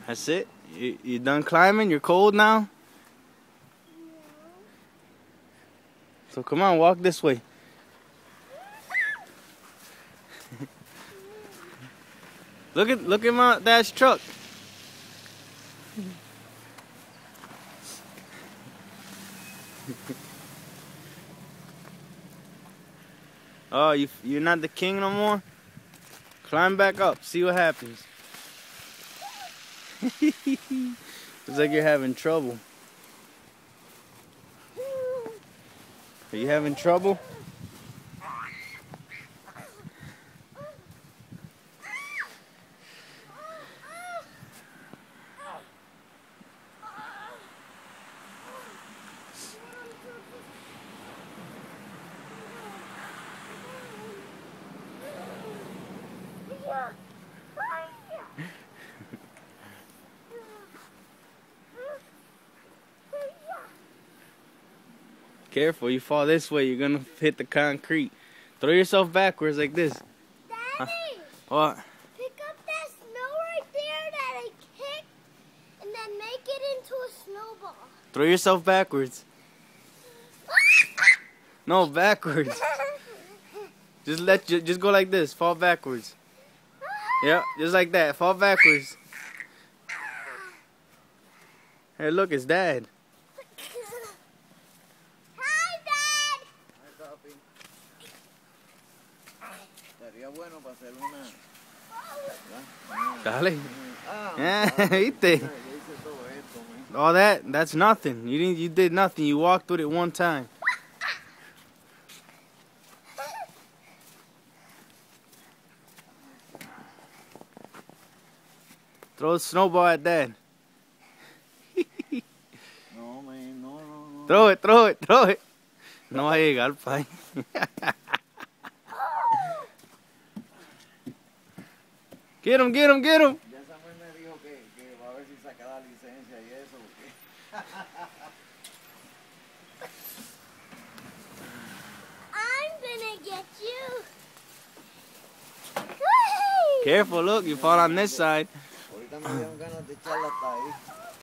That's it? You done climbing? You're cold now? So come on, walk this way. Look at my dad's truck. Oh, you're not the king no more? Climb back up, see what happens. Looks like you're having trouble. Are you having trouble? Careful, you fall this way, you're gonna hit the concrete. Throw yourself backwards like this. Daddy! What? Pick up that snow right there that I kicked and then make it into a snowball. Throw yourself backwards. No, backwards. Just go like this, fall backwards. Yeah, just like that, fall backwards. Hey, look, it's Dad. Dale. ¿Viste? All that's nothing. You did nothing. You walked with it one time. Throw a snowball at Dad. No, man, no. Throw it. No va a llegar, pai. Get him. Ya Samuel me dijo que va a ver si saca la licencia y eso. I'm gonna get you. Careful, look, you fall on this side. Ahorita me